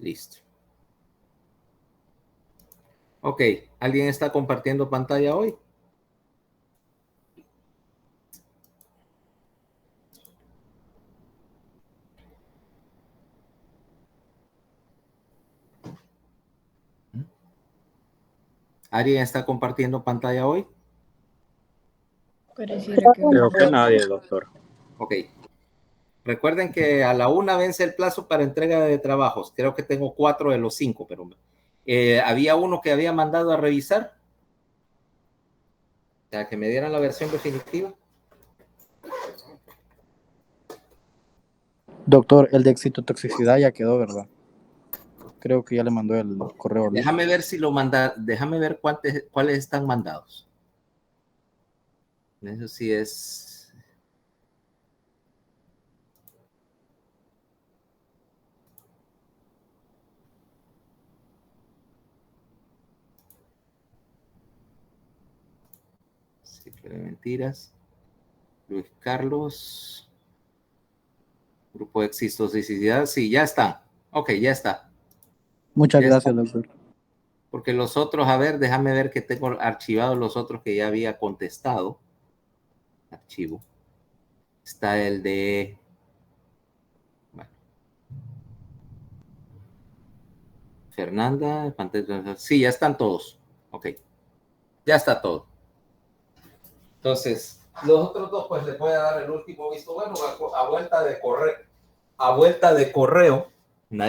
Listo. Ok, ¿alguien está compartiendo pantalla hoy? ¿Alguien está compartiendo pantalla hoy? Pareciera que Creo que nadie, doctor. Ok. Recuerden que a la 1 vence el plazo para entrega de trabajos. Creo que tengo 4 de los 5, pero había uno que había mandado a revisar. O sea, que me dieran la versión definitiva. Doctor, el de excitotoxicidad ya quedó, ¿verdad? Creo que ya le mandó el correo. Déjame ver si lo manda, déjame ver cuáles están mandados. Eso sí es... Ciclo de mentiras. Luis Carlos. Grupo de exitotoxicidad. Sí, ya están. Ok, ya está. Muchas Ya gracias, está. doctor. Porque los otros, a ver, déjame ver que tengo archivados los otros que ya había contestado. Archivo. Está el de... Bueno. Fernanda. Sí, ya están todos. Ok. Ya está todo. Entonces, los otros dos, pues les voy a dar el último visto bueno a vuelta de correo. A vuelta de correo, ¿no?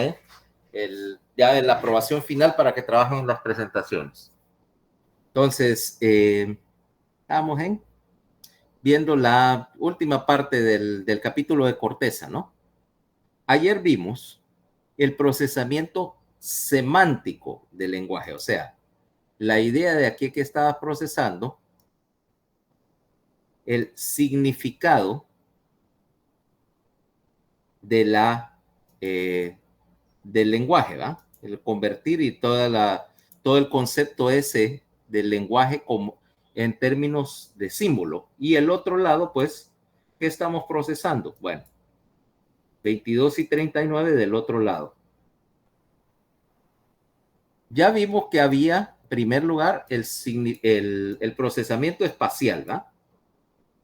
Ya la aprobación final para que trabajen en las presentaciones. Entonces, estamos viendo la última parte del capítulo de corteza, ¿no? Ayer vimos el procesamiento semántico del lenguaje, o sea, la idea de aquí que estaba procesando el significado de del lenguaje, ¿va? El convertir y todo el concepto ese del lenguaje como en términos de símbolo. Y el otro lado, pues, ¿qué estamos procesando? Bueno, 22 y 39 del otro lado. Ya vimos que había, en primer lugar, el procesamiento espacial, ¿va?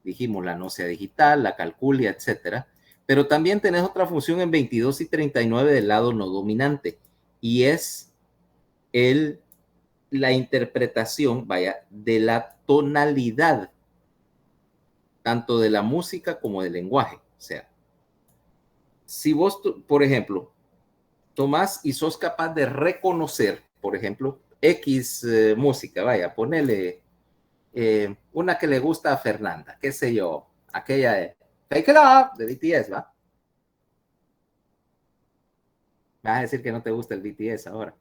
Dijimos la nocia digital, la calculia, etcétera. Pero también tenés otra función en 22 y 39 del lado no dominante, y es la interpretación, vaya, de la tonalidad, tanto de la música como del lenguaje. O sea, si vos, por ejemplo, tomás y sos capaz de reconocer, por ejemplo, X música, vaya, ponele una que le gusta a Fernanda, qué sé yo, aquella de Fake It Up de BTS, ¿va? Me vas a decir que no te gusta el BTS ahora.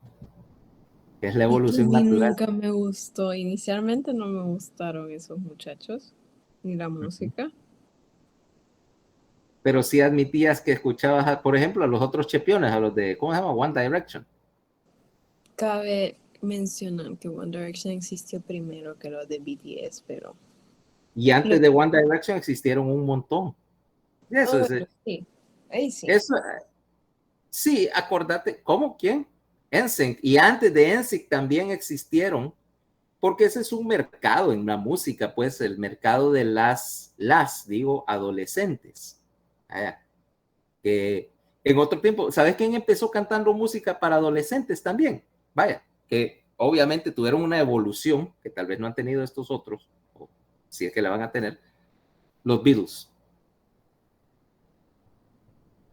Es la Es que a evolución mí natural. nunca me gustó. Inicialmente no me gustaron esos muchachos, ni la música. Pero sí admitías que escuchabas, por ejemplo, a los otros chepiones, a los de, ¿cómo se llama? One Direction. Cabe mencionar que One Direction existió primero que los de BTS, pero... Y antes de One Direction existieron un montón. Eso es... bueno, sí. Ahí sí. Eso, sí, acordate, ¿cómo? ¿Quién? NSYNC. Y antes de NSYNC también existieron, porque ese es un mercado en la música, pues el mercado de digo, adolescentes. Que en otro tiempo, ¿sabes quién empezó cantando música para adolescentes también? Vaya, que obviamente tuvieron una evolución que tal vez no han tenido estos otros, o si es que la van a tener, los Beatles.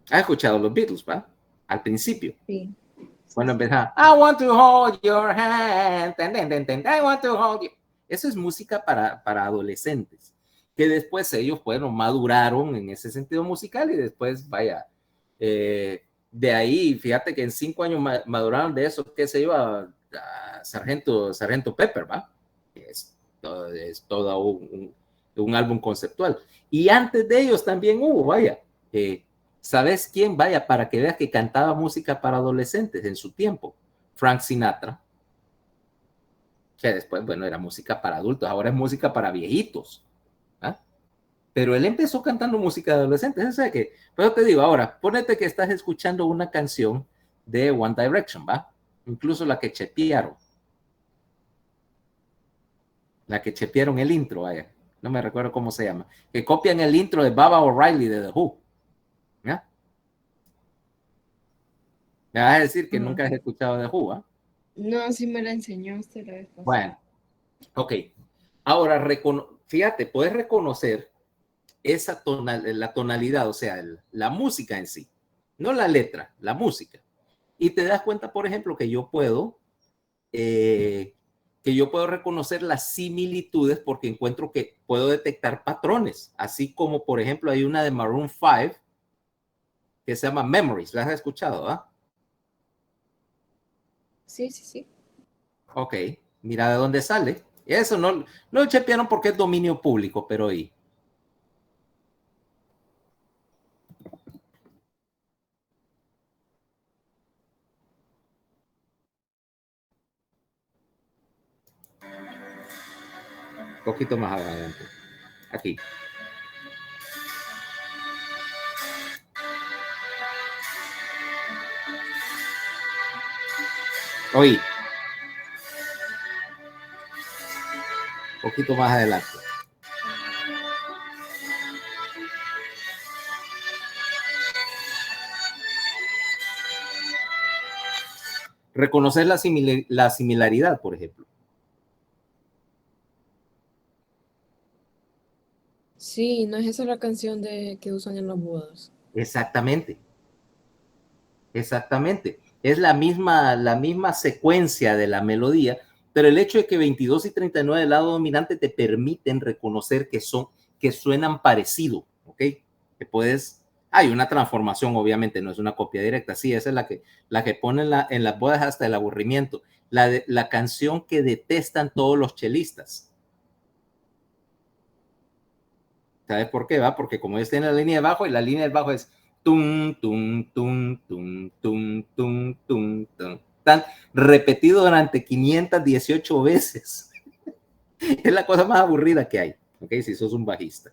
¿Has escuchado los Beatles, va? Al principio. Sí. Cuando empezaba, I want to hold your hand, I want to hold you. Eso es música para adolescentes, que después ellos, bueno, maduraron en ese sentido musical y después, vaya, de ahí, fíjate que en 5 años maduraron de eso, que se iba a Sargento Pepper, ¿va? Es todo un álbum conceptual. Y antes de ellos también hubo, vaya, ¿sabes quién? Vaya, para que veas que cantaba música para adolescentes en su tiempo. Frank Sinatra. Que después, bueno, era música para adultos, ahora es música para viejitos. ¿Ah? Pero él empezó cantando música de adolescentes. O sea que, pero te digo, ahora, ponete que estás escuchando una canción de One Direction, ¿va? Incluso la que chepearon. La que chepearon el intro, vaya. No me recuerdo cómo se llama. Que copian el intro de Baba O'Reilly de The Who. ¿Ya? Me vas a decir que nunca has escuchado The Who, ¿ah? No, sí me la enseñó usted la vez pasada. Bueno, ok. Ahora, fíjate, puedes reconocer esa la tonalidad, o sea, la música en sí. No la letra, la música. Y te das cuenta, por ejemplo, que yo puedo reconocer las similitudes porque encuentro que puedo detectar patrones, así como, por ejemplo, hay una de Maroon 5 que se llama Memories. ¿La has escuchado? ¿Ah? Sí, sí, sí. Ok, mira de dónde sale. Eso no lo chepearon porque es dominio público, pero ahí. Un poquito más adelante. Aquí. Oí. Un poquito más adelante. Reconocer la similaridad, por ejemplo. Sí, ¿no es esa la canción que usan en los bodas? Exactamente. Exactamente. Es la misma secuencia de la melodía, pero el hecho de que 22 y 39 del lado dominante te permiten reconocer que suenan parecido, ¿ok? Que hay una transformación, obviamente, no es una copia directa. Sí, esa es la que ponen en las bodas hasta el aburrimiento. La canción que detestan todos los chelistas. ¿Sabes por qué? Va? Porque como ellos tienen la línea de bajo y la línea del bajo es tum, tum, tum, tum, tum, tum, tum, tum. Tan repetido durante 518 veces. Es la cosa más aburrida que hay, ¿ok? Si sos un bajista.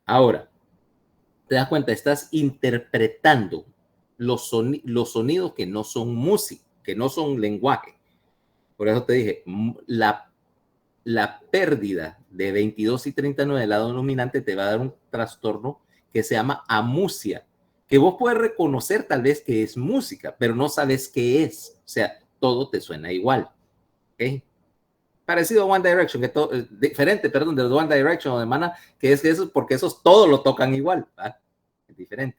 Ahora, te das cuenta, estás interpretando los sonidos que no son música, que no son lenguaje. Por eso te dije, la pérdida de 22 y 39 del lado dominante te va a dar un trastorno que se llama amusia, que vos puedes reconocer tal vez que es música, pero no sabes qué es. O sea, todo te suena igual. ¿Okay? Parecido a One Direction, diferente, perdón, de One Direction o de Mana, que es eso, porque esos todos lo tocan igual. ¿Va? Es diferente.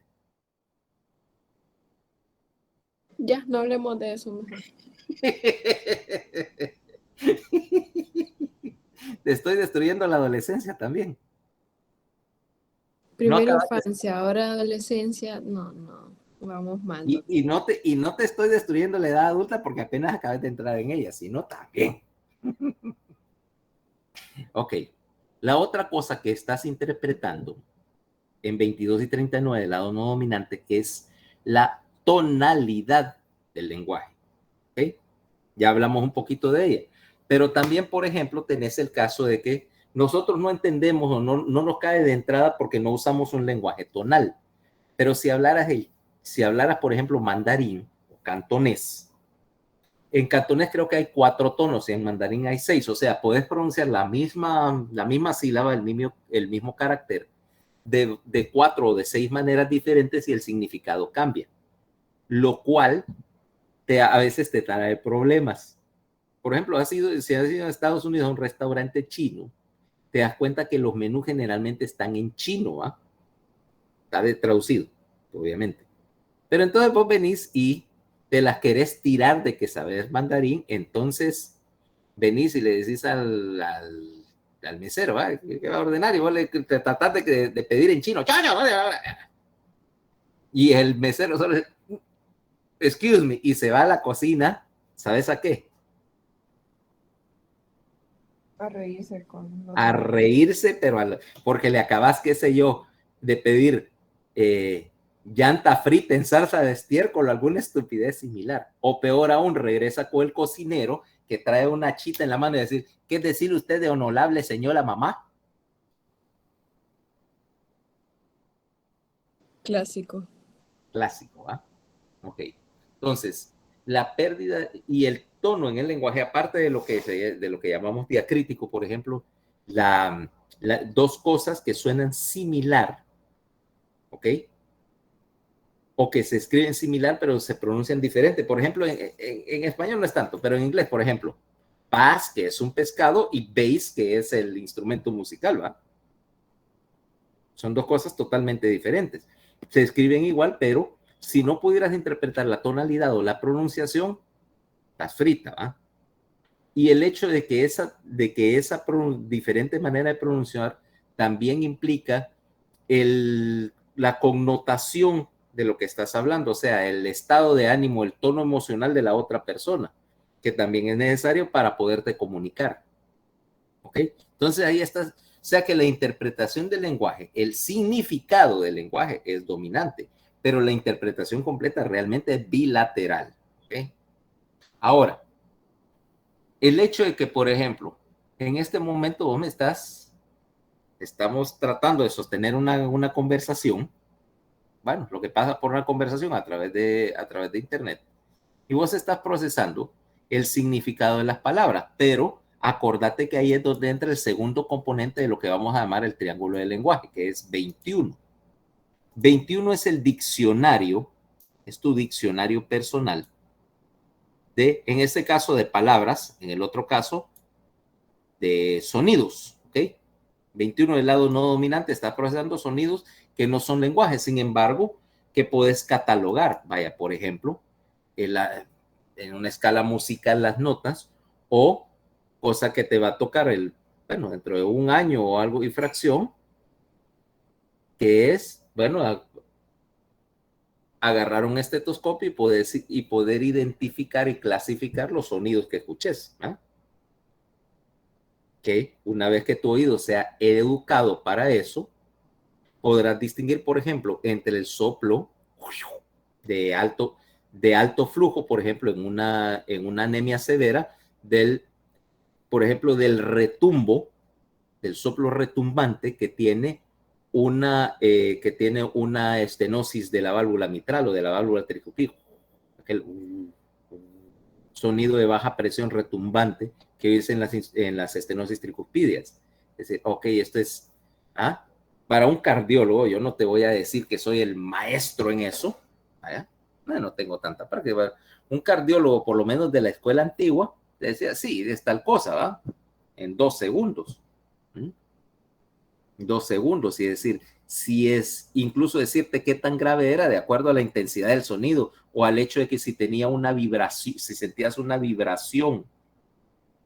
Ya, no hablemos de eso mejor. Te estoy destruyendo la adolescencia también. Primero No infancia, ahora adolescencia. No, vamos mal. y no te estoy destruyendo la edad adulta porque apenas acabas de entrar en ella, sino también. Ok. La otra cosa que estás interpretando en 22 y 39 del lado no dominante es la tonalidad del lenguaje. ¿Okay? Ya hablamos un poquito de ella. Pero también, por ejemplo, tenés el caso de que nosotros no entendemos o no nos cae de entrada porque no usamos un lenguaje tonal. Pero si hablaras, por ejemplo, mandarín o cantonés, en cantonés creo que hay 4 tonos y en mandarín hay 6. O sea, puedes pronunciar la misma sílaba, el mismo carácter de 4 o de 6 maneras diferentes y el significado cambia. Lo cual a veces te trae problemas. Por ejemplo, si has ido a Estados Unidos a un restaurante chino, te das cuenta que los menús generalmente están en chino, ¿ah? Está traducido, obviamente. Pero entonces vos venís y te las querés tirar de que sabes mandarín, entonces venís y le decís al mesero, ¿va? ¿Qué va a ordenar? Y vos te tratás de pedir en chino. Y el mesero solo dice, excuse me, y se va a la cocina, ¿sabes a qué? A reírse A reírse, pero porque le acabas, qué sé yo, de pedir llanta frita en salsa de estiércol o alguna estupidez similar. O peor aún, regresa con el cocinero que trae una chita en la mano y decir, ¿qué es decir usted de honorable señora mamá? Clásico. clásico, ¿ah? Ok. Entonces, la pérdida y el tono en el lenguaje, aparte de lo que llamamos diacrítico, por ejemplo, dos cosas que suenan similar, ¿ok? O que se escriben similar, pero se pronuncian diferente. Por ejemplo, en español no es tanto, pero en inglés, por ejemplo, bass, que es un pescado, y bass, que es el instrumento musical, ¿va? Son dos cosas totalmente diferentes. Se escriben igual, pero si no pudieras interpretar la tonalidad o la pronunciación, estás frita, ¿va? Y el hecho de que esa diferente manera de pronunciar también implica la connotación de lo que estás hablando, o sea, el estado de ánimo, el tono emocional de la otra persona, que también es necesario para poderte comunicar. ¿Ok? Entonces ahí estás, o sea que la interpretación del lenguaje, el significado del lenguaje es dominante, pero la interpretación completa realmente es bilateral. ¿Ok? Ahora, el hecho de que, por ejemplo, en este momento vos estamos tratando de sostener una conversación, bueno, lo que pasa por una conversación a través de internet, y vos estás procesando el significado de las palabras, pero acordate que ahí es donde entra el segundo componente de lo que vamos a llamar el triángulo del lenguaje, que es 21. 21 es el diccionario, es tu diccionario personal, en este caso de palabras, en el otro caso de sonidos, ¿ok? 21 del lado no dominante está procesando sonidos que no son lenguajes, sin embargo, que puedes catalogar, vaya, por ejemplo, en una escala musical las notas, o cosa que te va a tocar bueno, dentro de un año o algo y fracción, que es, bueno, agarrar un estetoscopio y poder identificar y clasificar los sonidos que escuches, ¿eh? Que una vez que tu oído sea educado para eso, podrás distinguir, por ejemplo, entre el soplo de alto flujo, por ejemplo, en una anemia severa, por ejemplo, del retumbo, del soplo retumbante que tiene una estenosis de la válvula mitral o de la válvula tricutil, aquel sonido de baja presión retumbante que dice en las estenosis tricuspidias. Es decir, ok, esto es, para un cardiólogo, yo no te voy a decir que soy el maestro en eso, ¿vaya? No tengo tanta práctica. Un cardiólogo, por lo menos de la escuela antigua, decía, sí, es tal cosa, ¿va? En 2 segundos. 2 segundos, y decir, si es, incluso decirte qué tan grave era de acuerdo a la intensidad del sonido o al hecho de que si tenía una vibración, si sentías una vibración,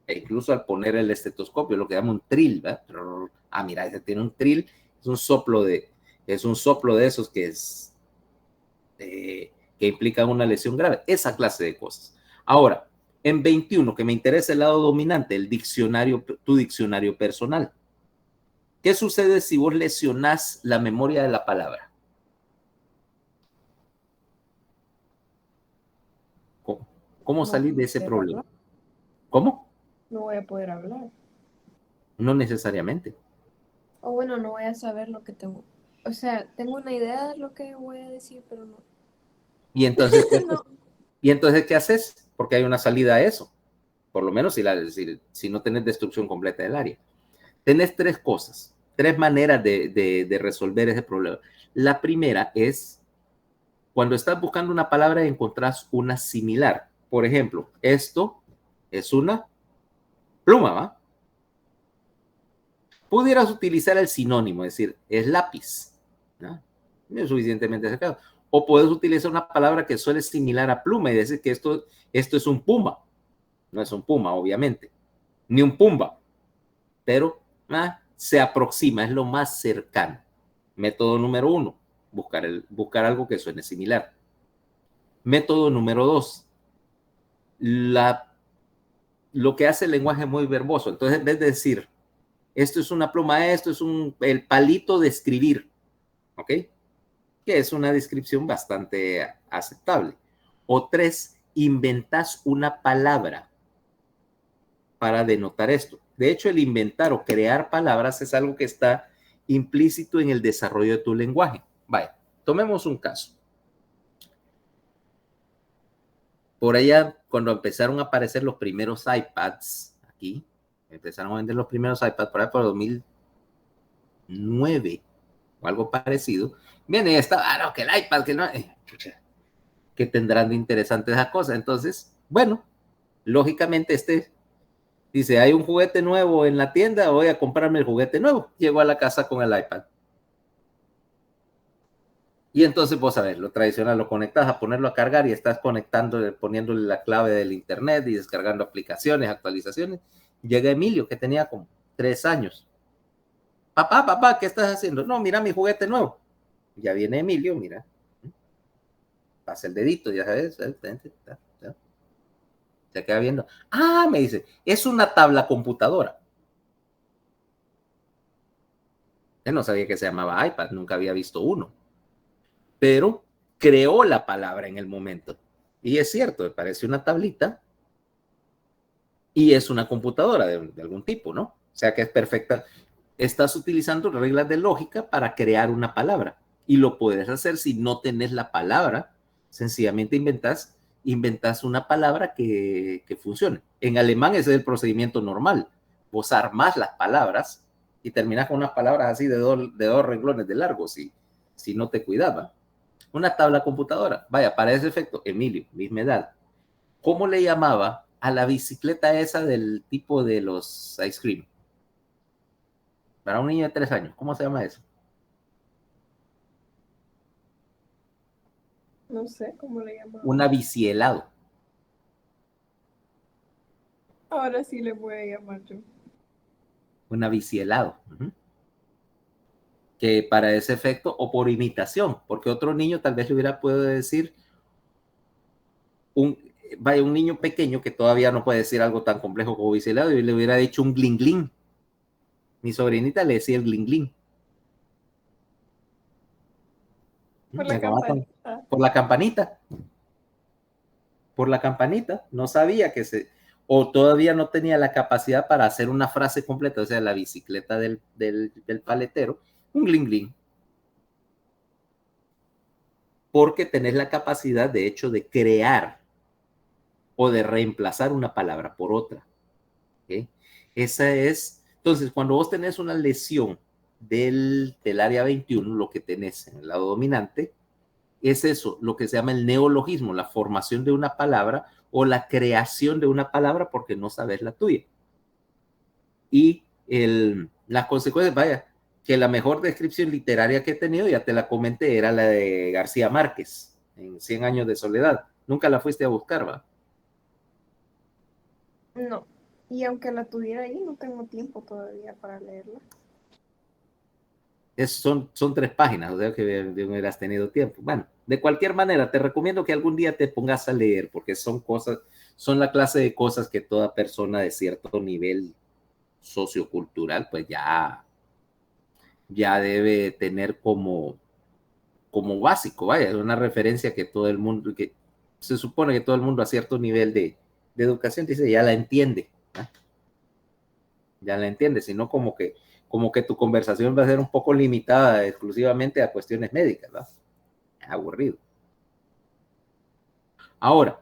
e incluso al poner el estetoscopio, lo que llama un trill, ¿verdad? Mira, ese tiene un trill, es un soplo de esos que implican una lesión grave, esa clase de cosas. Ahora, en 21, que me interesa el lado dominante, tu diccionario personal. ¿Qué sucede si vos lesionás la memoria de la palabra? ¿Cómo salir de ese problema? Hablar. ¿Cómo? No voy a poder hablar. No necesariamente. O bueno, no voy a saber lo que tengo. O sea, tengo una idea de lo que voy a decir, pero no. ¿Y entonces qué haces? No. ¿Y entonces qué haces? Porque hay una salida a eso. Por lo menos si no tenés destrucción completa del área. Tenés 3 cosas, 3 maneras de resolver ese problema. La primera es cuando estás buscando una palabra y encontrás una similar. Por ejemplo, esto es una pluma, ¿va? Pudieras utilizar el sinónimo, es decir, es lápiz, ¿no? No es suficientemente acercado. O puedes utilizar una palabra que suele similar a pluma y decir que esto es un puma. No es un puma, obviamente, ni un pumba, pero se aproxima, es lo más cercano. Método número 1, buscar algo que suene similar. Método número 2, lo que hace el lenguaje muy verboso. Entonces, en vez de decir, esto es una pluma, esto es el palito de escribir, ¿ok? Que es una descripción bastante aceptable. O 3, inventas una palabra para denotar esto. De hecho, el inventar o crear palabras es algo que está implícito en el desarrollo de tu lenguaje. Vaya, tomemos un caso. por allá, cuando empezaron a aparecer los primeros iPads aquí, empezaron a vender los primeros iPads por ahí por 2009 o algo parecido. Viene y está, no, que el iPad, que no, que tendrán de interesante esa cosa. Entonces, bueno, lógicamente dice, hay un juguete nuevo en la tienda, voy a comprarme el juguete nuevo. Llegó a la casa con el iPad. Y entonces vos sabés, lo tradicional, lo conectas a ponerlo a cargar y estás conectando, poniéndole la clave del internet y descargando aplicaciones, actualizaciones. Llega Emilio, que tenía como 3 años. Papá, ¿qué estás haciendo? No, mira mi juguete nuevo. Ya viene Emilio, mira. Pasa el dedito, ya sabes. Se queda viendo. Me dice, es una tabla computadora. Él no sabía que se llamaba iPad, nunca había visto uno. Pero creó la palabra en el momento. Y es cierto, parece una tablita y es una computadora de algún tipo, ¿no? O sea que es perfecta. Estás utilizando reglas de lógica para crear una palabra y lo puedes hacer si no tenés la palabra. Sencillamente inventas una palabra que funcione. En alemán ese es el procedimiento normal. Vos armás las palabras y terminás con unas palabras así de dos renglones de largo si no te cuidaba. Una tabla computadora. Vaya, para ese efecto, Emilio, misma edad. ¿Cómo le llamaba a la bicicleta esa del tipo de los ice cream? Para un niño de 3 años, ¿cómo se llama eso? No sé cómo le llamaba. Una bicihelado. Ahora sí le voy a llamar yo. Una bicihelado. Que para ese efecto, o por imitación, porque otro niño tal vez le hubiera podido decir, un niño pequeño que todavía no puede decir algo tan complejo como bicihelado, y le hubiera dicho un gling gling. Mi sobrinita le decía el gling gling. Por la campanita. Por la campanita. Por la campanita. No sabía o todavía no tenía la capacidad para hacer una frase completa, o sea, la bicicleta del paletero, un gling gling. Porque tenés la capacidad, de hecho, de crear o de reemplazar una palabra por otra. ¿Okay? Esa es, entonces, cuando vos tenés una lesión del área 21, lo que tenés en el lado dominante, es eso, lo que se llama el neologismo, la formación de una palabra o la creación de una palabra porque no sabes la tuya. Y las consecuencias, vaya, que la mejor descripción literaria que he tenido, ya te la comenté, era la de García Márquez, en 100 años de soledad. Nunca la fuiste a buscar, ¿va? No. Y aunque la tuviera ahí, no tengo tiempo todavía para leerla. Son 3 páginas, o sea que hubieras tenido tiempo. Bueno, de cualquier manera, te recomiendo que algún día te pongas a leer, porque son la clase de cosas que toda persona de cierto nivel sociocultural, pues ya debe tener como básico, vaya, es una referencia que todo el mundo, que se supone que todo el mundo a cierto nivel de educación dice, ya la entiende, ¿no? Ya la entiende, sino como que tu conversación va a ser un poco limitada exclusivamente a cuestiones médicas, ¿no? Aburrido. Ahora,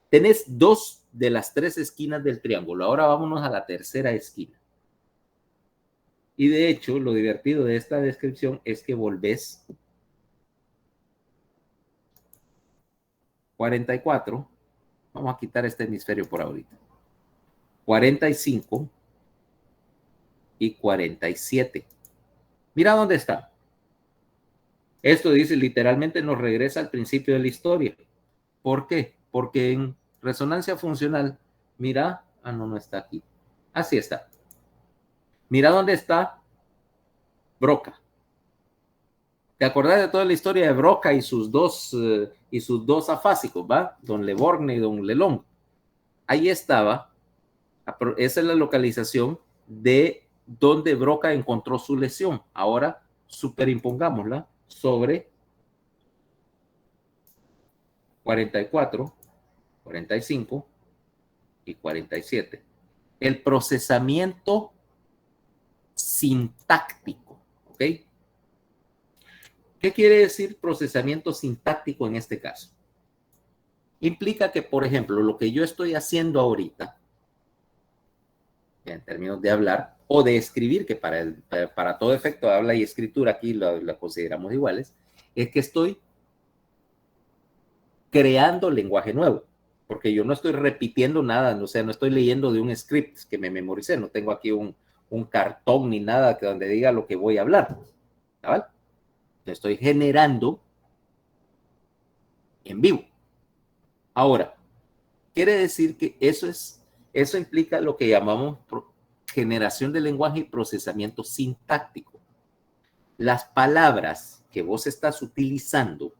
tenés 2 de las 3 esquinas del triángulo, ahora vámonos a la tercera esquina. Y de hecho, lo divertido de esta descripción es que volvés 44, vamos a quitar este hemisferio por ahorita, 45 y 47. Mira dónde está. Esto dice, literalmente nos regresa al principio de la historia. ¿Por qué? Porque en resonancia funcional, mira, no está aquí. Así está. Mira dónde está Broca. ¿Te acordás de toda la historia de Broca y sus dos afásicos, va? Don Leborgne y Don Lelong. Ahí estaba. Esa es la localización de donde Broca encontró su lesión. Ahora superimpongámosla sobre 44, 45 y 47. El procesamiento sintáctico, ¿ok? ¿Qué quiere decir procesamiento sintáctico en este caso? implica que, por ejemplo, lo que yo estoy haciendo ahorita, en términos de hablar o de escribir, que para todo efecto habla y escritura aquí lo consideramos iguales, es que estoy creando lenguaje nuevo, porque yo no estoy repitiendo nada, o sea, no estoy leyendo de un script que me memoricé, no tengo aquí un cartón ni nada que donde diga lo que voy a hablar, ¿vale? Estoy generando en vivo. Ahora, quiere decir que eso implica lo que llamamos generación de lenguaje y procesamiento sintáctico. Las palabras que vos estás utilizando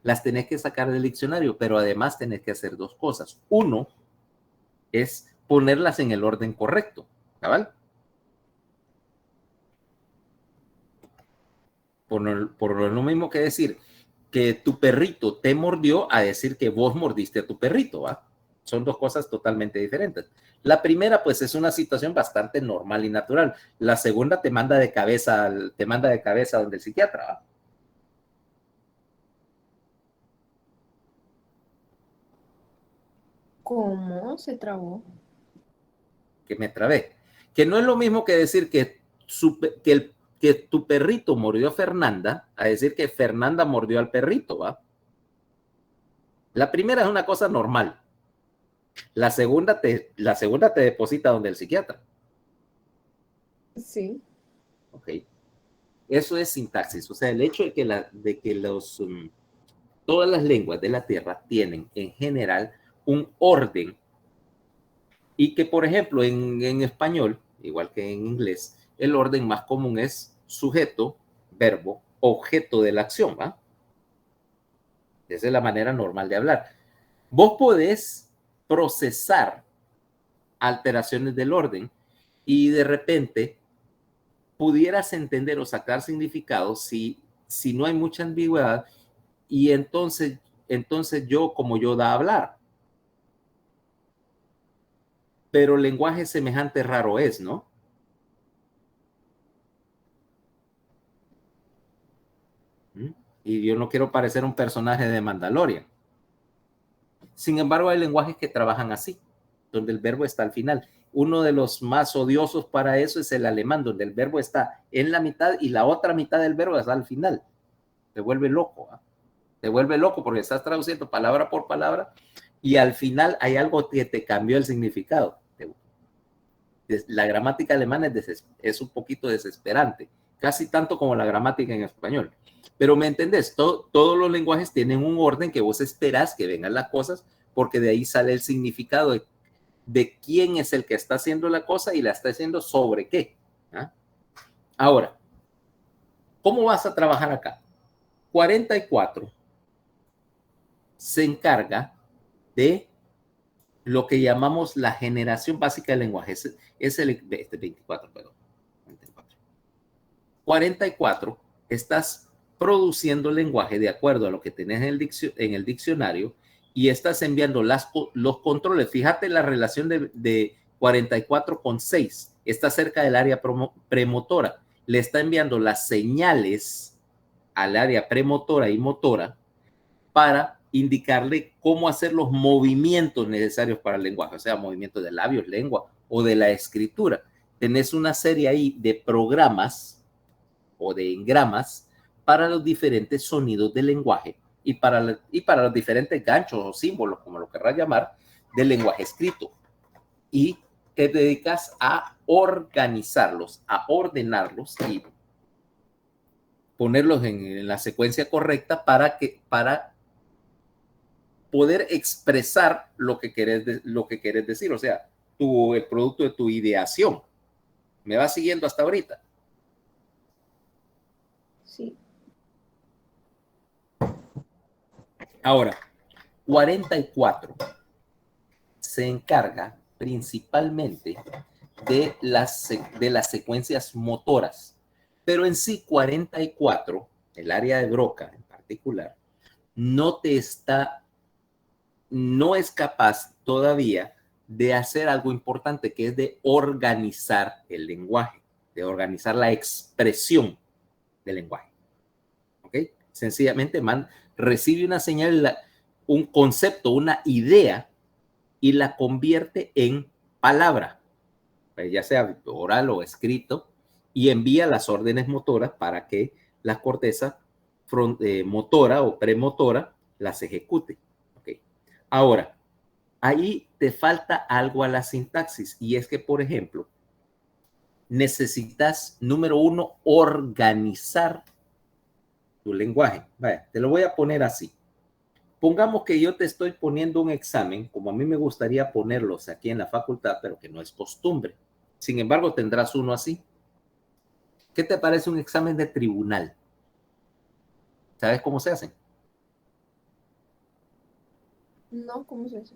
las tenés que sacar del diccionario, pero además tenés que hacer dos cosas. Uno es ponerlas en el orden correcto, ¿cabal? Por lo mismo que decir que tu perrito te mordió a decir que vos mordiste a tu perrito, ¿va? Son dos cosas totalmente diferentes. La primera, pues, es una situación bastante normal y natural. La segunda te manda de cabeza donde el psiquiatra, ¿va? ¿Cómo se trabó? Que me trabé. Que no es lo mismo que decir que tu perrito mordió a Fernanda a decir que Fernanda mordió al perrito, ¿va? La primera es una cosa normal. La segunda te deposita donde el psiquiatra. Sí. Ok. Eso es sintaxis. O sea, el hecho de que todas las lenguas de la Tierra tienen en general un orden y que, por ejemplo, en español, igual que en inglés, el orden más común es sujeto, verbo, objeto de la acción, ¿va? Esa es la manera normal de hablar. Vos podés procesar alteraciones del orden y de repente pudieras entender o sacar significado si no hay mucha ambigüedad y entonces yo como yo da a hablar. Pero lenguaje semejante raro es, ¿no? Y yo no quiero parecer un personaje de Mandalorian. Sin embargo, hay lenguajes que trabajan así, donde el verbo está al final. Uno de los más odiosos para eso es el alemán, donde el verbo está en la mitad y la otra mitad del verbo está al final. Te vuelve loco, ¿eh? Te vuelve loco porque estás traduciendo palabra por palabra y al final hay algo que te cambió el significado. La gramática alemana es un poquito desesperante, casi tanto como la gramática en español. Pero me entendés, todos los lenguajes tienen un orden que vos esperás que vengan las cosas, porque de ahí sale el significado de quién es el que está haciendo la cosa y la está haciendo sobre qué. ¿Ah? Ahora, ¿cómo vas a trabajar acá? 44 se encarga de lo que llamamos la generación básica del lenguaje. Es el 24, perdón. 44, estás produciendo lenguaje de acuerdo a lo que tenés en el diccionario y estás enviando los controles. Fíjate la relación de 44 con 6. Está cerca del área premotora. Le está enviando las señales al área premotora y motora para indicarle cómo hacer los movimientos necesarios para el lenguaje, o sea, movimientos de labios, lengua o de la escritura. Tenés una serie ahí de programas o de engramas para los diferentes sonidos del lenguaje y para los diferentes ganchos o símbolos, como lo querrás llamar, del lenguaje escrito. Y te dedicas a organizarlos, a ordenarlos y ponerlos en la secuencia correcta para poder expresar lo que querés decir, o sea, el producto de tu ideación. ¿Me vas siguiendo hasta ahorita? Sí. Ahora, 44 se encarga principalmente de las secuencias motoras, pero en sí 44, el área de Broca en particular, no es capaz todavía de hacer algo importante, que es de organizar el lenguaje, de organizar la expresión del lenguaje. ¿Ok? Sencillamente recibe una señal un concepto, una idea, y la convierte en palabra, ya sea oral o escrito, y envía las órdenes motoras para que la corteza motora o premotora las ejecute. Okay. Ahora, ahí te falta algo a la sintaxis, y es que, por ejemplo, necesitas, número uno, organizar tu lenguaje. Vaya, te lo voy a poner así. Pongamos que yo te estoy poniendo un examen, como a mí me gustaría ponerlos aquí en la facultad, pero que no es costumbre. Sin embargo, tendrás uno así. ¿Qué te parece un examen de tribunal? ¿Sabes cómo se hacen? No, ¿cómo se hace?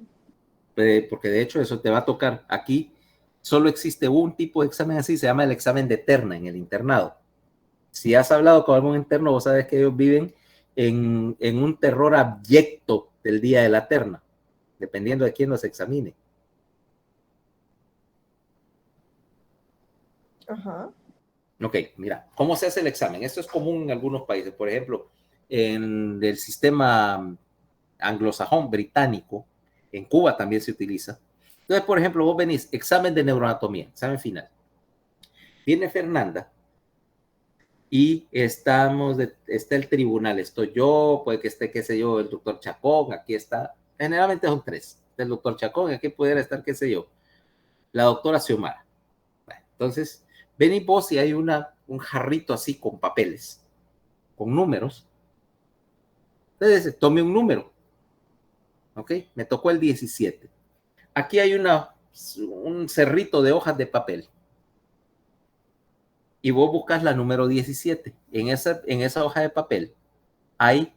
Porque de hecho eso te va a tocar. Aquí solo existe un tipo de examen así, se llama el examen de terna en el internado. Si has hablado con algún interno, vos sabes que ellos viven en un terror abyecto del día de la terna, dependiendo de quién los examine. Ajá. Ok, mira, ¿cómo se hace el examen? Esto es común en algunos países. Por ejemplo, en el sistema anglosajón británico, en Cuba también se utiliza. Entonces, por ejemplo, vos venís, examen de neuroanatomía, examen final. Viene Fernanda y está el tribunal, estoy yo, puede que esté, qué sé yo, el doctor Chacón, aquí está, generalmente son tres, el doctor Chacón, aquí pudiera estar, qué sé yo, la doctora Xiomara. Bueno, entonces, venís vos y hay un jarrito así con papeles, con números. Entonces, tome un número, ¿ok? Me tocó el 17. Aquí hay un cerrito de hojas de papel y vos buscas la número 17. En esa hoja de papel hay,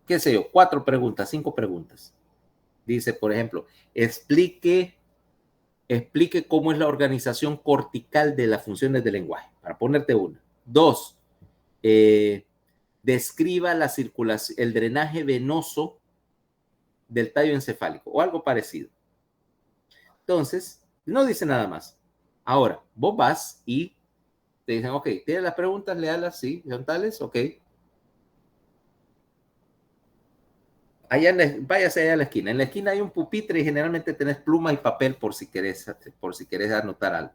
qué sé yo, 4 preguntas, 5 preguntas. Dice, por ejemplo, explique cómo es la organización cortical de las funciones del lenguaje, para ponerte una. 2, describa la circulación, el drenaje venoso del tallo encefálico o algo parecido. Entonces, no dice nada más. Ahora, vos vas y te dicen, ok, ¿tienes las preguntas? Léalas, sí, son tales, ok. Váyase allá a la esquina. En la esquina hay un pupitre y generalmente tenés pluma y papel por si querés anotar algo.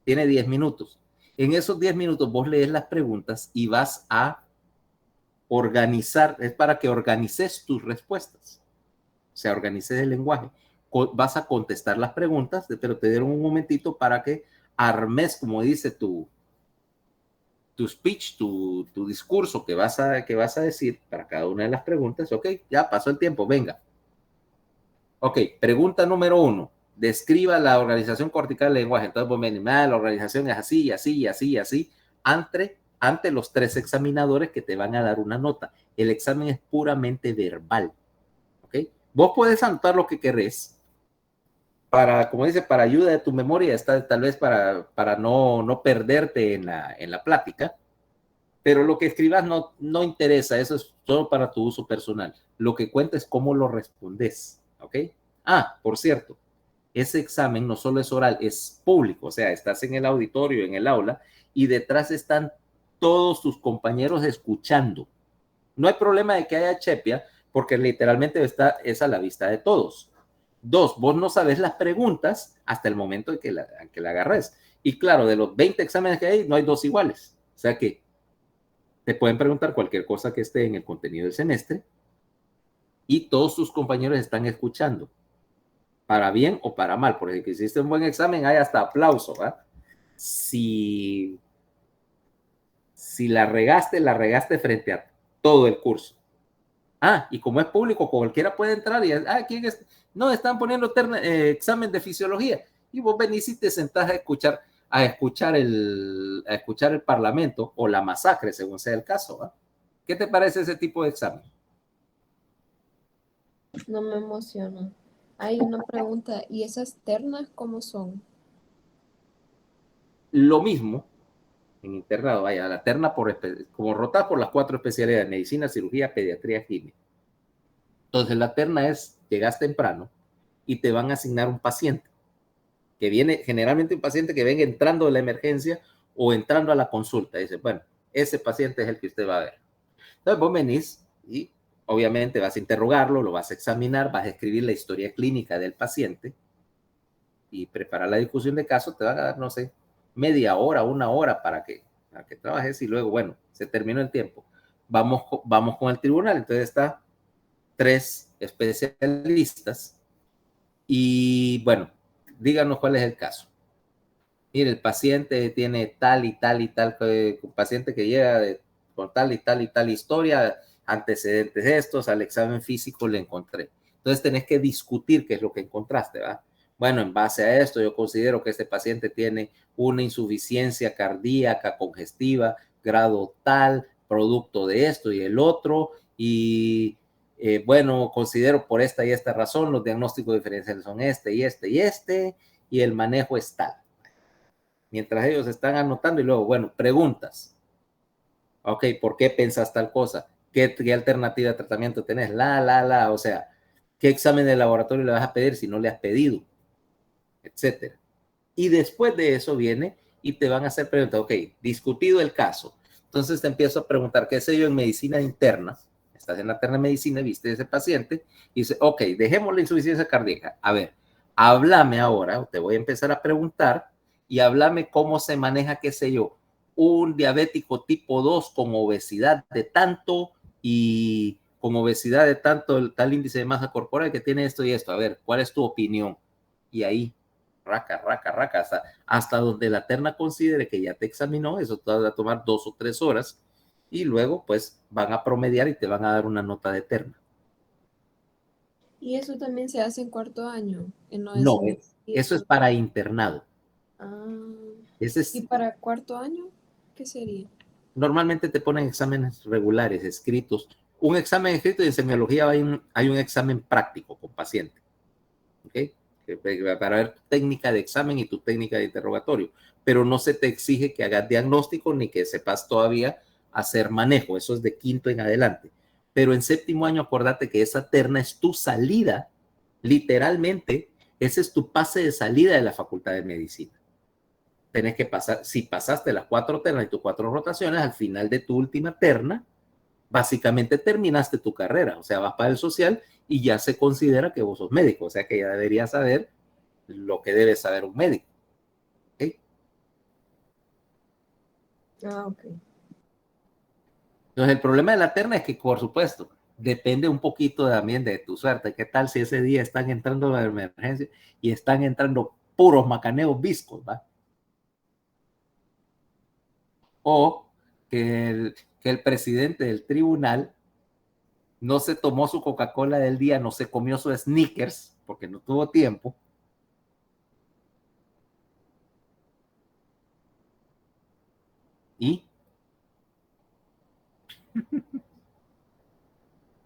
Tiene 10 minutos. En esos 10 minutos vos lees las preguntas y vas a organizar, es para que organices tus respuestas. O sea, organices el lenguaje. Vas a contestar las preguntas, pero te dieron un momentito para que armes, como dice tu speech, tu discurso que vas a decir para cada una de las preguntas. Ok, ya pasó el tiempo, venga. Ok, pregunta número 1. Describa la organización cortical del lenguaje. Entonces, vos me dices, la organización es así, y así, y así, y así, ante los 3 examinadores que te van a dar una nota. El examen es puramente verbal. ¿Ok? Vos puedes anotar lo que querés para, como dice, para ayuda de tu memoria, tal vez para no perderte en la plática, pero lo que escribas no interesa, eso es solo para tu uso personal. Lo que cuenta es cómo lo respondes. ¿Ok? Ah, por cierto, ese examen no solo es oral, es público, o sea, estás en el auditorio, en el aula, y detrás están todos tus compañeros escuchando. No hay problema de que haya chepia, porque literalmente es a la vista de todos. 2, vos no sabes las preguntas hasta el momento en que la agarres. Y claro, de los 20 exámenes que hay, no hay 2 iguales. O sea que te pueden preguntar cualquier cosa que esté en el contenido del semestre y todos tus compañeros están escuchando, para bien o para mal, porque si hiciste un buen examen hay hasta aplauso, ¿verdad? Si la regaste frente a todo el curso. Ah, y como es público, cualquiera puede entrar y, ¿quién es? No, están poniendo examen de fisiología. Y vos venís y te sentás a escuchar el parlamento o la masacre, según sea el caso, ¿va? ¿Qué te parece ese tipo de examen? No me emociona. Hay una pregunta, ¿y esas ternas cómo son? Lo mismo en internado, vaya, la terna como rota por las 4 especialidades, medicina, cirugía, pediatría, química. Entonces la terna es, llegas temprano y te van a asignar un paciente, que viene, generalmente un paciente que venga entrando de la emergencia o entrando a la consulta. Dice, bueno, ese paciente es el que usted va a ver. Entonces vos venís y obviamente vas a interrogarlo, lo vas a examinar, vas a escribir la historia clínica del paciente y preparar la discusión de caso. Te va a dar, no sé, media hora, una hora para que trabajes y luego, bueno, se terminó el tiempo. Vamos con el tribunal. Entonces está 3 especialistas y bueno, díganos cuál es el caso. Mire, el paciente tiene tal y tal y tal, un paciente que llega con tal y tal y tal historia, antecedentes estos, al examen físico le encontré. Entonces tenés que discutir qué es lo que encontraste, ¿va? Bueno, en base a esto yo considero que este paciente tiene una insuficiencia cardíaca congestiva, grado tal, producto de esto y el otro, y bueno, considero por esta y esta razón, los diagnósticos diferenciales son este y este y este, y el manejo es tal. Mientras ellos están anotando y luego, bueno, preguntas. Ok, ¿por qué pensas tal cosa? ¿Qué alternativa de tratamiento tenés? O sea, ¿qué examen de laboratorio le vas a pedir si no le has pedido? Etcétera. Y después de eso viene y te van a hacer preguntas. Ok, discutido el caso. Entonces te empiezo a preguntar, ¿qué sé yo en medicina interna? Estás en la terna de medicina, viste ese paciente y dice, ok, dejemos la insuficiencia cardíaca. A ver, háblame ahora, te voy a empezar a preguntar y háblame cómo se maneja, qué sé yo, un diabético tipo 2 con obesidad de tanto y con obesidad de tanto, el tal índice de masa corporal que tiene esto y esto. A ver, ¿cuál es tu opinión? Y ahí raca, hasta donde la terna considere que ya te examinó. Eso te va a tomar 2 o 3 horas y luego pues van a promediar y te van a dar una nota de terna. Y eso también se hace en cuarto año, en lo de No, y eso es eso. para internado. Ese ¿Y es, para cuarto año? ¿Qué sería? normalmente te ponen exámenes regulares, escritos. Un examen escrito y en semiología hay un examen práctico con paciente. ¿Ok? Para ver tu técnica de examen y tu técnica de interrogatorio, pero no se te exige que hagas diagnóstico ni que sepas todavía hacer manejo. Eso es de quinto en adelante. Pero en séptimo año, acordate que esa terna es tu salida, literalmente, ese es tu pase de salida de la Facultad de Medicina. Tenés que pasar, si pasaste las 4 ternas y tus 4 rotaciones, al final de tu última terna, básicamente terminaste tu carrera, o sea, vas para el social y ya se considera que vos sos médico, o sea que ya deberías saber lo que debe saber un médico. ¿Okay? Ok. Entonces, el problema de la terna es que, por supuesto, depende un poquito también de tu suerte. ¿Qué tal si ese día están entrando a la emergencia y están entrando puros macaneos viscos, ¿va? O que el presidente del tribunal no se tomó su Coca-Cola del día, no se comió su Snickers porque no tuvo tiempo. Y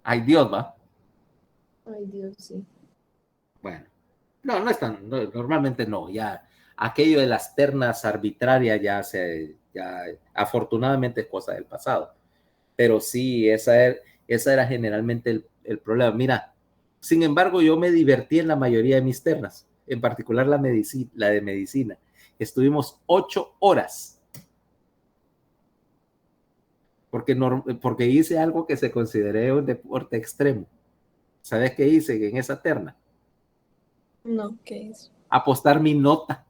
ay Dios, va. Ay, Dios, sí. Bueno, no es tan, normalmente no, ya aquello de las ternas arbitrarias ya afortunadamente es cosa del pasado, pero sí, esa era generalmente el problema. Mira, sin embargo, yo me divertí en la mayoría de mis ternas, en particular la de medicina. Estuvimos 8 horas porque hice algo que se consideré un deporte extremo. ¿Sabes qué hice en esa terna? No, ¿qué es? Apostar mi nota.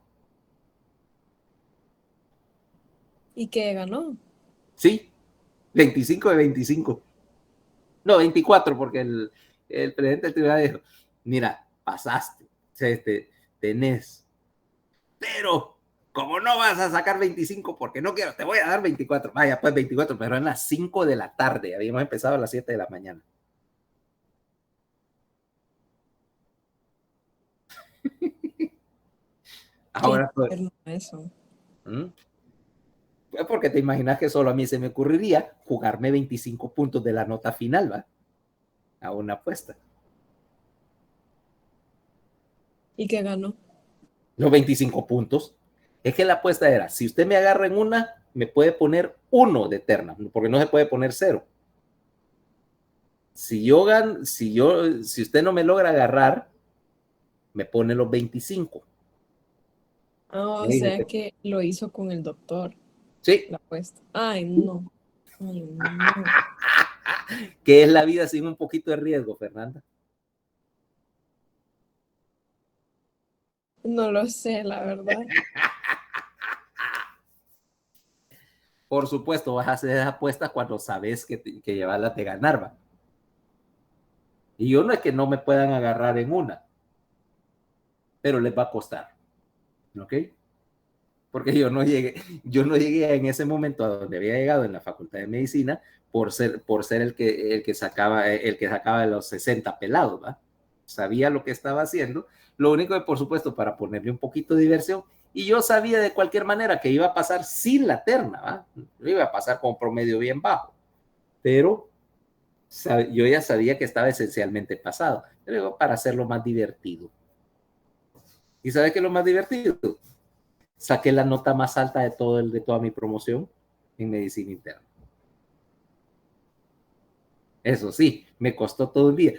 ¿Y qué ganó? Sí, 25 de 25. No, 24, porque el presidente del tribunal dijo, mira, pasaste, tenés, pero como no vas a sacar 25 porque no quiero, te voy a dar 24. Vaya, pues 24, pero en las 5 de la tarde, habíamos empezado a las 7 de la mañana. Qué Ahora, pues, infierno eso. pues porque te imaginas que solo a mí se me ocurriría jugarme 25 puntos de la nota final, ¿va? A una apuesta. ¿Y qué ganó? Los 25 puntos. Es que la apuesta era, si usted me agarra en una, me puede poner 1 de terna, porque no se puede poner 0. Si usted no me logra agarrar, me pone los 25. O sea que lo hizo con el doctor, Sí, la apuesta. Ay, no. Ay, no. ¿Qué es la vida sin un poquito de riesgo, Fernanda? No lo sé, la verdad. Por supuesto, vas a hacer apuestas cuando sabes que llevarlas de ganar, ¿va? Y yo no es que no me puedan agarrar en una, pero les va a costar, ¿ok? Porque yo no llegué en ese momento a donde había llegado en la Facultad de Medicina por ser el que sacaba de los 60 pelados, ¿va? Sabía lo que estaba haciendo, lo único que por supuesto para ponerle un poquito de diversión, y yo sabía de cualquier manera que iba a pasar sin la terna, ¿va? Yo iba a pasar con promedio bien bajo, pero yo ya sabía que estaba esencialmente pasado, pero para hacerlo más divertido. ¿Y sabes qué es lo más divertido? Saqué la nota más alta de toda mi promoción en medicina interna. Eso sí, me costó todo el día.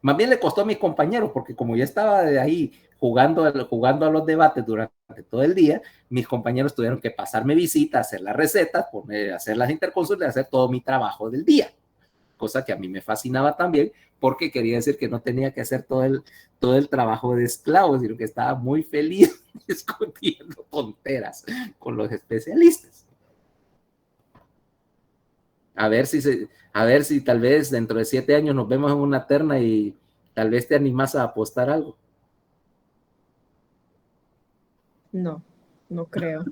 Más bien le costó a mis compañeros, porque como yo estaba de ahí jugando a los debates durante todo el día, mis compañeros tuvieron que pasarme visita, hacer las recetas, hacer las interconsultas, hacer todo mi trabajo del día. Cosa que a mí me fascinaba también, porque quería decir que no tenía que hacer todo el trabajo de esclavo, sino que estaba muy feliz discutiendo tonteras con los especialistas. A ver si tal vez dentro de 7 años nos vemos en una terna y tal vez te animas a apostar algo. No, no creo.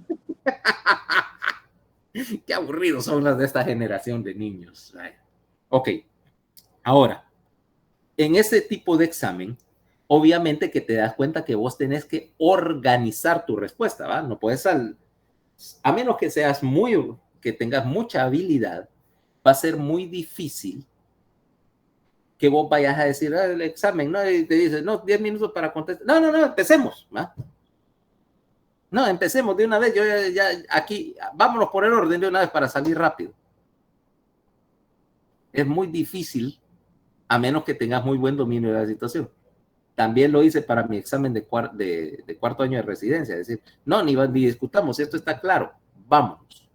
Qué aburridos son las de esta generación de niños. Ok, ahora, en ese tipo de examen, obviamente que te das cuenta que vos tenés que organizar tu respuesta, ¿va? No puedes, a menos que que tengas mucha habilidad, va a ser muy difícil que vos vayas a decir el examen, ¿no? Y te dices, no, 10 minutos para contestar. No, empecemos, ¿va? No, empecemos de una vez. Yo ya aquí, vámonos por el orden de una vez para salir rápido. Es muy difícil, a menos que tengas muy buen dominio de la situación. También lo hice para mi examen de cuarto año de residencia. Es decir, no, ni discutamos, esto está claro, vámonos.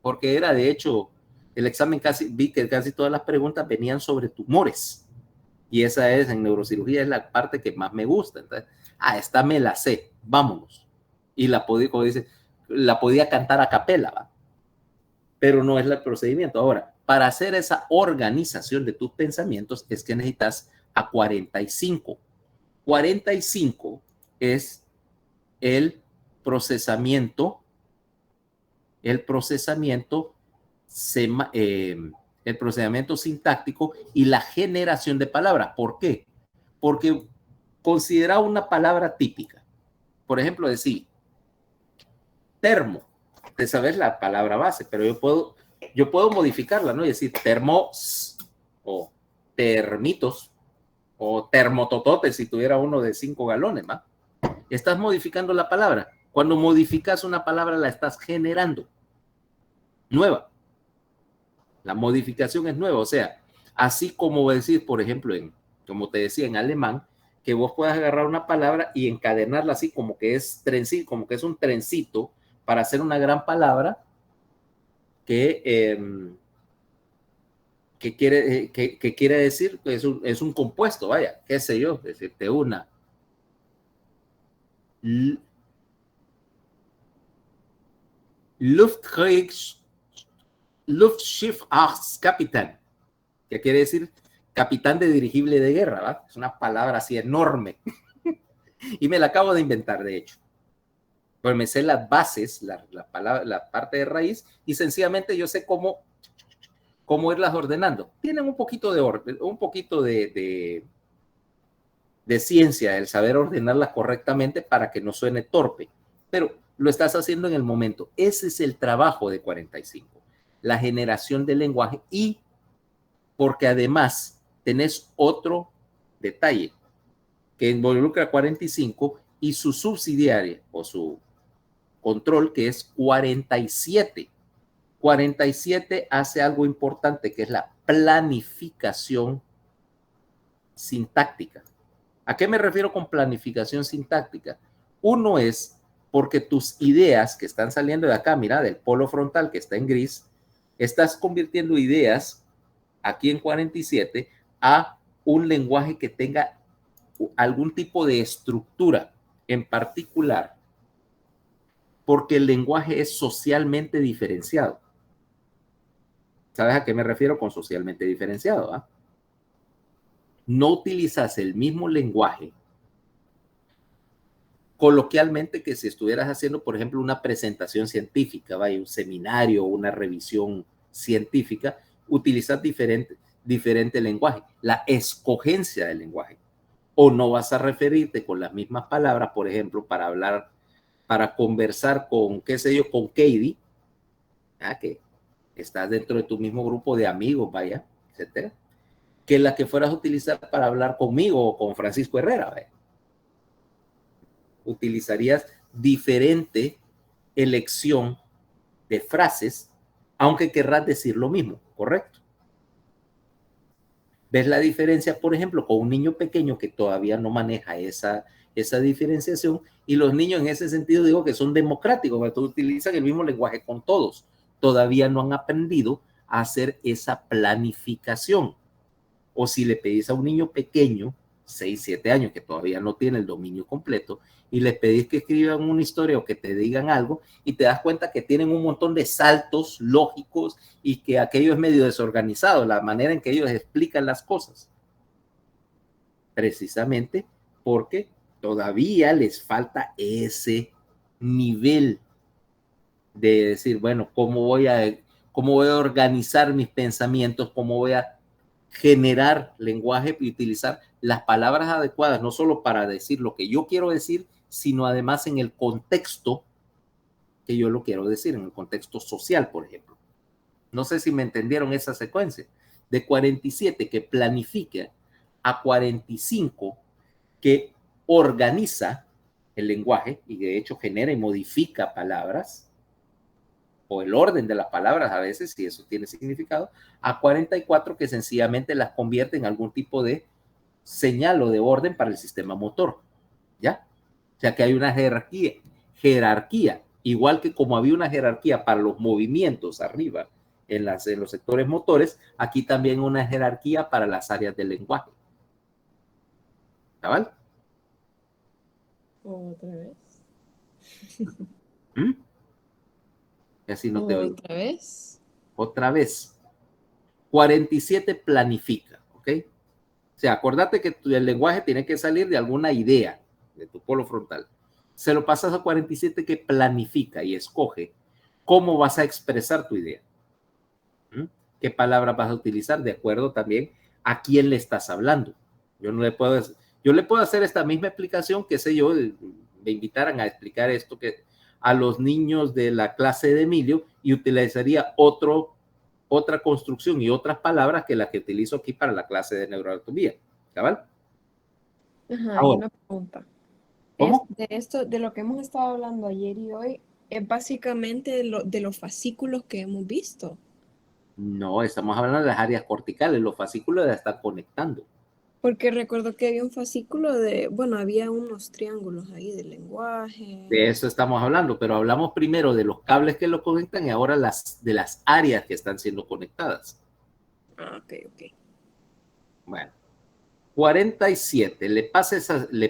Porque era, de hecho, el examen vi que casi todas las preguntas venían sobre tumores. Y esa es, en neurocirugía, es la parte que más me gusta. Entonces, esta me la sé, vámonos. Y la podía cantar a capela, ¿va? Pero no es el procedimiento. Ahora, para hacer esa organización de tus pensamientos es que necesitas a 45. 45 es el procesamiento sintáctico y la generación de palabras. ¿Por qué? Porque considera una palabra típica. Por ejemplo, decir termo. Te sabes la palabra base, pero yo puedo modificarla, ¿no? Y decir termos o termitos o termotototes si tuviera uno de 5 galones, ¿va? Estás modificando la palabra. Cuando modificas una palabra, la estás generando nueva. La modificación es nueva, o sea, así como decir, por ejemplo, como te decía, en alemán, que vos puedas agarrar una palabra y encadenarla así como que es trencito, como que es un trencito para hacer una gran palabra que quiere decir que es un compuesto, vaya, qué sé yo, decirte una Luftschifffahrtskapitän, que quiere decir capitán de dirigible de guerra, ¿va? Es una palabra así enorme. Y me la acabo de inventar, de hecho. Pues me sé las bases, la parte de raíz, y sencillamente yo sé cómo irlas ordenando. Tienen un poquito de orden, un poquito de ciencia, el saber ordenarlas correctamente para que no suene torpe, pero lo estás haciendo en el momento. Ese es el trabajo de 45, la generación del lenguaje, y porque además tenés otro detalle que involucra 45 y su subsidiaria o su control, que es 47. 47 hace algo importante, que es la planificación sintáctica. ¿A qué me refiero con planificación sintáctica? Uno es porque tus ideas que están saliendo de acá, mira, del polo frontal que está en gris, estás convirtiendo ideas aquí en 47 a un lenguaje que tenga algún tipo de estructura en particular, porque el lenguaje es socialmente diferenciado. ¿Sabes a qué me refiero con socialmente diferenciado? No utilizas el mismo lenguaje coloquialmente que si estuvieras haciendo, por ejemplo, una presentación científica, vaya, un seminario, una revisión científica, utilizas diferente lenguaje, la escogencia del lenguaje. O no vas a referirte con las mismas palabras, por ejemplo, para hablar, para conversar con, qué sé yo, con Katie, que estás dentro de tu mismo grupo de amigos, vaya, etcétera, que la que fueras a utilizar para hablar conmigo o con Francisco Herrera, vaya. Utilizarías diferente elección de frases, aunque querrás decir lo mismo, ¿correcto? ¿Ves la diferencia, por ejemplo, con un niño pequeño que todavía no maneja esa diferenciación? Y los niños en ese sentido digo que son democráticos, porque utilizan el mismo lenguaje con todos. Todavía no han aprendido a hacer esa planificación. O si le pedís a un niño pequeño, 6, 7 años, que todavía no tiene el dominio completo, y les pedís que escriban una historia o que te digan algo, y te das cuenta que tienen un montón de saltos lógicos y que aquello es medio desorganizado, la manera en que ellos explican las cosas. Precisamente porque todavía les falta ese nivel de decir, bueno, ¿cómo voy a organizar mis pensamientos? ¿Cómo voy a generar lenguaje y utilizar las palabras adecuadas, no solo para decir lo que yo quiero decir, sino además en el contexto que yo lo quiero decir, en el contexto social, por ejemplo? No sé si me entendieron esa secuencia. De 47 que planifica a 45 que organiza el lenguaje y de hecho genera y modifica palabras, o el orden de las palabras a veces, si eso tiene significado, a 44 que sencillamente las convierte en algún tipo de señal o de orden para el sistema motor, ¿ya? O sea que hay una jerarquía, igual que como había una jerarquía para los movimientos arriba en los sectores motores, aquí también una jerarquía para las áreas del lenguaje. ¿Cabal? Otra vez. ¿Mm? Y así no te oigo. Otra vez. Otra vez. 47 planifica, ¿ok? O sea, acordate que el lenguaje tiene que salir de alguna idea, de tu polo frontal. Se lo pasas a 47 que planifica y escoge cómo vas a expresar tu idea. ¿Mm? ¿Qué palabras vas a utilizar? De acuerdo también a quién le estás hablando. Yo le puedo hacer esta misma explicación, qué sé yo, me invitaran a explicar esto que a los niños de la clase de Emilio y utilizaría otra construcción y otras palabras que las que utilizo aquí para la clase de neuroanatomía. ¿Cabal? Ajá, hay Ahora, una pregunta. ¿cómo? De esto, de lo que hemos estado hablando ayer y hoy, es básicamente de los fascículos que hemos visto. No, estamos hablando de las áreas corticales, los fascículos ya están conectando. Porque recuerdo que había un fascículo de, bueno, había unos triángulos ahí del lenguaje. De eso estamos hablando, pero hablamos primero de los cables que lo conectan y ahora de las áreas que están siendo conectadas. Ah, ok, ok. Bueno, 47 le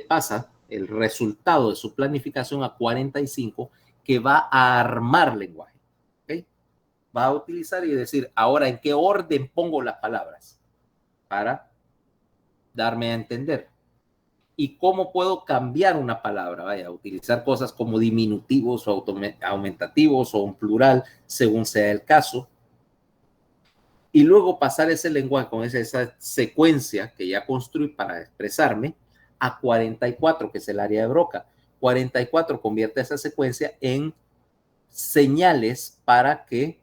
pasa el resultado de su planificación a 45 que va a armar lenguaje. ¿Okay? Va a utilizar y decir, ahora, ¿en qué orden pongo las palabras? Para darme a entender. ¿Y cómo puedo cambiar una palabra? Vaya, utilizar cosas como diminutivos o aumentativos o un plural, según sea el caso. Y luego pasar ese lenguaje con esa secuencia que ya construí para expresarme a 44, que es el área de Broca. 44 convierte esa secuencia en señales para que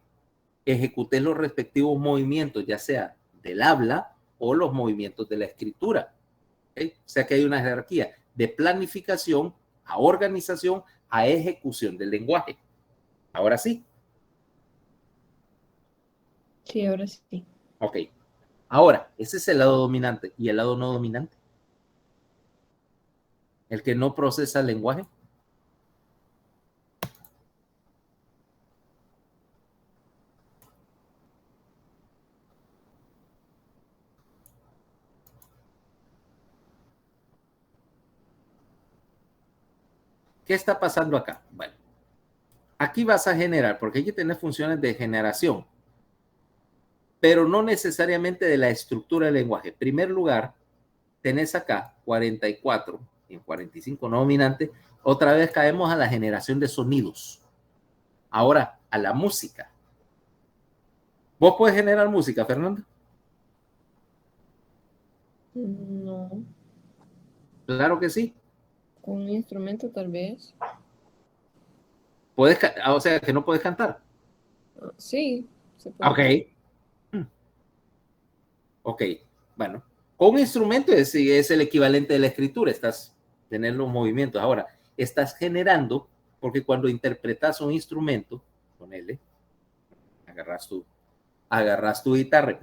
ejecutes los respectivos movimientos, ya sea del habla o los movimientos de la escritura. ¿Okay? O sea que hay una jerarquía de planificación a organización a ejecución del lenguaje. Ahora sí. Sí, ahora sí. Ok. Ahora, ese es el lado dominante. ¿Y el lado no dominante? El que no procesa el lenguaje. ¿qué está pasando acá? Bueno, aquí vas a generar, porque hay que tener funciones de generación, pero no necesariamente de la estructura del lenguaje. En primer lugar, tenés acá 44 y 45 no dominante. Otra vez caemos a la generación de sonidos. Ahora, a la música. ¿Vos podés generar música, Fernanda? No, Claro que sí. con un instrumento tal vez. Podés, o sea, que no podés cantar. Sí, se puede. Ok. Ok, bueno. Con un instrumento es el equivalente de la escritura. Estás tener los movimientos. Ahora, estás generando, porque cuando interpretas un instrumento, ponele, agarras tu guitarra,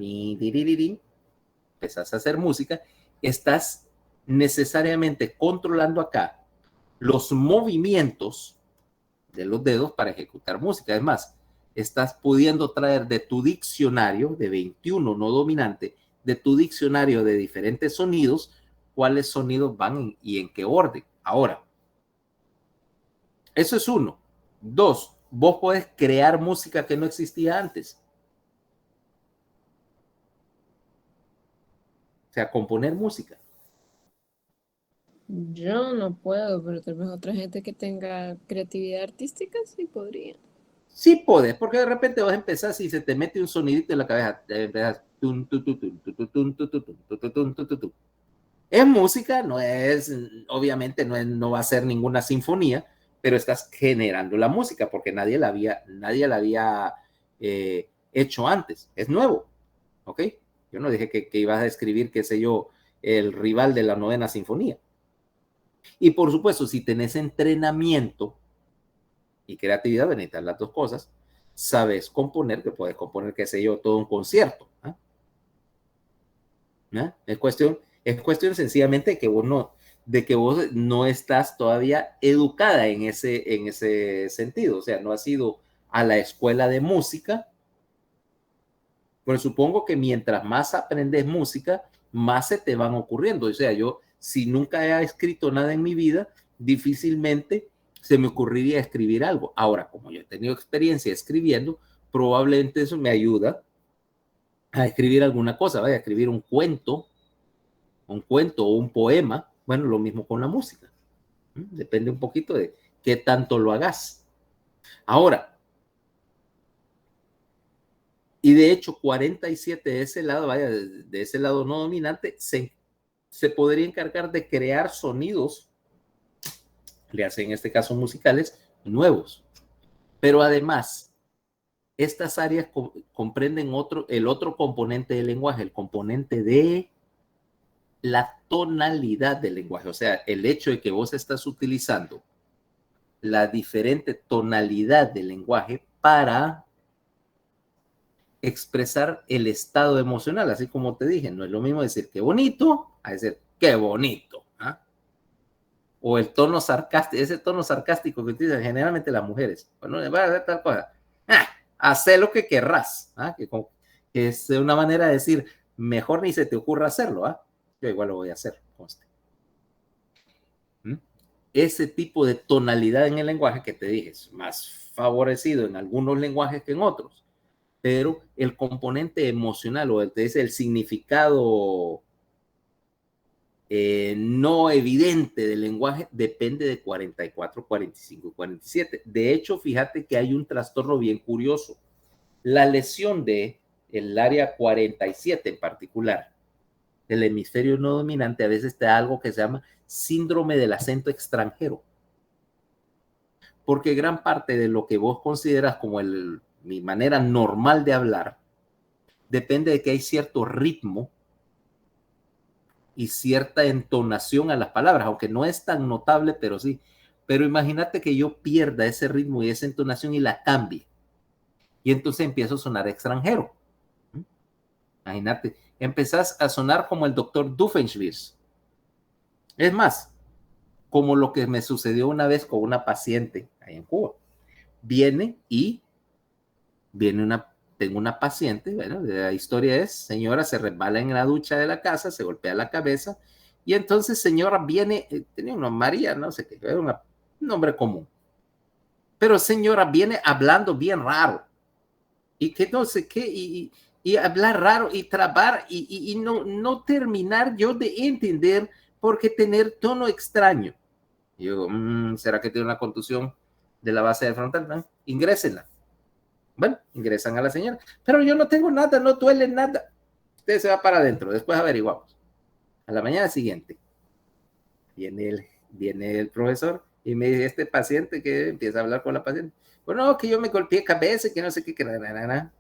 empezás a hacer música, estás necesariamente controlando acá los movimientos de los dedos para ejecutar música. Además, estás pudiendo traer de tu diccionario de 21 no dominante, de tu diccionario de diferentes sonidos, cuáles sonidos van y en qué orden. Ahora, eso es uno. Dos, vos podés crear música que no existía antes. O sea, componer música. Yo no puedo, pero tal vez otra gente que tenga creatividad artística sí podría. Sí podés, porque de repente vos empezás y se te mete un sonidito en la cabeza. Empezás. Es música, no es, obviamente no va a ser ninguna sinfonía, pero estás generando la música porque nadie la había hecho antes. Es nuevo, ¿ok? Yo no dije que ibas a escribir, qué sé yo, el rival de la novena sinfonía. Y por supuesto, si tenés entrenamiento y creatividad, necesitas las dos cosas, sabes componer, que puedes componer, qué sé yo, todo un concierto. ¿Eh? ¿Eh? Es cuestión sencillamente de que vos no estás todavía educada en ese sentido, o sea, no has ido a la escuela de música, pero supongo que mientras más aprendes música, más se te van ocurriendo. O sea, yo, si nunca he escrito nada en mi vida, difícilmente se me ocurriría escribir algo. Ahora, como yo he tenido experiencia escribiendo, probablemente eso me ayuda a escribir alguna cosa, vaya a escribir un cuento o un poema. Bueno, lo mismo con la música. Depende un poquito de qué tanto lo hagas. Ahora, y de hecho 47 de ese lado, vaya, de ese lado no dominante, se podría encargar de crear sonidos, le hacen en este caso musicales, nuevos. Pero además, estas áreas comprenden el otro componente del lenguaje, el componente de la tonalidad del lenguaje. O sea, el hecho de que vos estás utilizando la diferente tonalidad del lenguaje para expresar el estado emocional, así como te dije, no es lo mismo decir qué bonito a decir qué bonito. ¿Eh? O el tono sarcástico, ese tono sarcástico que utilizan generalmente las mujeres. Bueno, va a hacer tal cosa. Haz lo que querrás. Que es una manera de decir, mejor ni se te ocurra hacerlo. Yo igual lo voy a hacer. Conste. Ese tipo de tonalidad en el lenguaje que te dije es más favorecido en algunos lenguajes que en otros, pero el componente emocional o el significado no evidente del lenguaje depende de 44, 45 y 47. De hecho, fíjate que hay un trastorno bien curioso. La lesión de el área 47 en particular, del hemisferio no dominante, a veces te da algo que se llama síndrome del acento extranjero. Porque gran parte de lo que vos consideras como mi manera normal de hablar depende de que hay cierto ritmo y cierta entonación a las palabras, aunque no es tan notable, pero sí. Pero imagínate que yo pierda ese ritmo y esa entonación y la cambie. Y entonces empiezo a sonar extranjero. Imagínate, empezás a sonar como el doctor Doofenshmirtz. Es más, como lo que me sucedió una vez con una paciente ahí en Cuba. Tengo una paciente, bueno, la historia es, señora se resbala en la ducha de la casa, se golpea la cabeza, y entonces señora viene, tenía una María, no sé qué, era una un nombre común. Pero señora viene hablando bien raro y que no sé qué, y hablar raro y trabar y no terminar yo de entender por qué tener tono extraño. Y yo, ¿será que tiene una contusión de la base del frontal? ¿No? Ingrésenla. Bueno, ingresan a la señora. Pero yo no tengo nada, no duele nada. Usted se va para adentro, después averiguamos. A la mañana siguiente, viene el profesor y me dice, este paciente que empieza a hablar con la paciente. Bueno, que yo me golpeé cabeza, que no sé qué, que nada.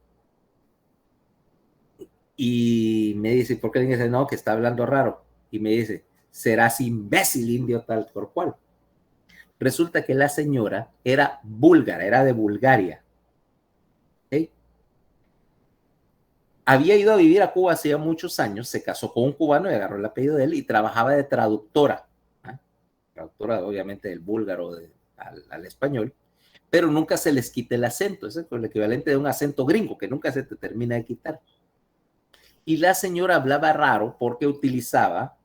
Y me dice, ¿por qué le dice no? Que está hablando raro. Y me dice, serás imbécil, indio tal por cual. Resulta que la señora era búlgara, era de Bulgaria. ¿Okay? Había ido a vivir a Cuba hacía muchos años, se casó con un cubano y agarró el apellido de él y trabajaba de traductora. Traductora obviamente del búlgaro al español, pero nunca se les quita el acento. Ese es el equivalente de un acento gringo que nunca se te termina de quitar. Y la señora hablaba raro porque utilizaba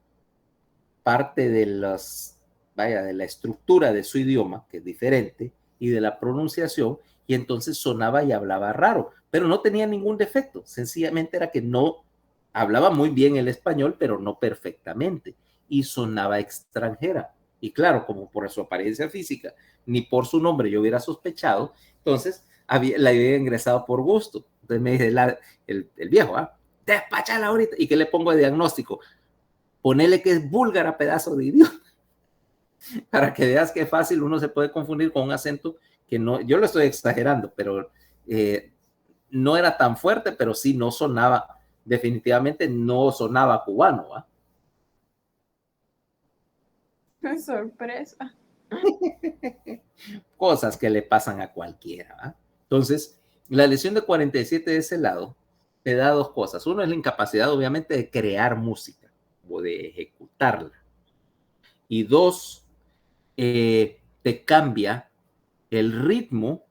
parte de de la estructura de su idioma, que es diferente, y de la pronunciación, y entonces sonaba y hablaba raro, pero no tenía ningún defecto, sencillamente era que no hablaba muy bien el español, pero no perfectamente, y sonaba extranjera. Y claro, como por su apariencia física, ni por su nombre yo hubiera sospechado, entonces la había ingresado por gusto. Entonces me dice el viejo, despáchala ahorita. ¿Y qué le pongo de diagnóstico? Ponele que es búlgara, pedazo de idioma, para que veas que fácil uno se puede confundir con un acento que no, yo lo estoy exagerando, pero no era tan fuerte, pero sí no sonaba, definitivamente no sonaba cubano. ¡Qué sorpresa! Cosas que le pasan a cualquiera. ¿Va? Entonces, la lesión de 47 de ese lado te da dos cosas. Uno es la incapacidad, obviamente, de crear música o de ejecutarla. Y dos, te cambia el ritmo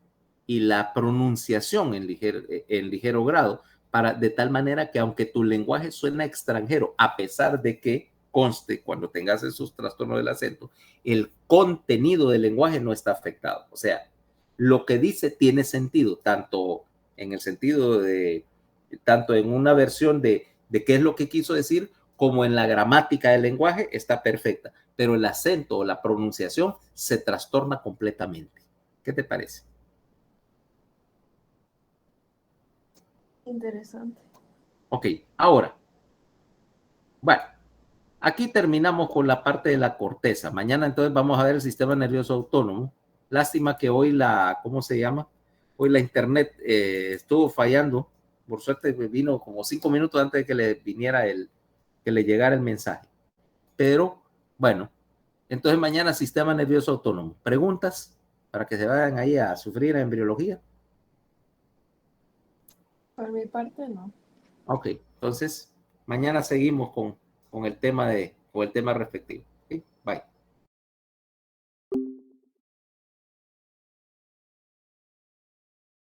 y la pronunciación en ligero grado, de tal manera que aunque tu lenguaje suena extranjero, a pesar de que conste cuando tengas esos trastornos del acento, el contenido del lenguaje no está afectado. O sea, lo que dice tiene sentido, tanto en el sentido tanto en una versión de qué es lo que quiso decir, como en la gramática del lenguaje está perfecta, pero el acento o la pronunciación se trastorna completamente. ¿Qué te parece? Interesante. Ok, ahora, bueno, aquí terminamos con la parte de la corteza. Mañana entonces vamos a ver el sistema nervioso autónomo. Lástima que hoy ¿cómo se llama? Hoy la internet estuvo fallando. Por suerte vino como 5 minutos antes de que le viniera que le llegara el mensaje. Pero, bueno, entonces mañana sistema nervioso autónomo. ¿Preguntas para que se vayan ahí a sufrir en embriología? Por mi parte, no. Ok, entonces mañana seguimos con el tema respectivo. ¿Okay? Bye.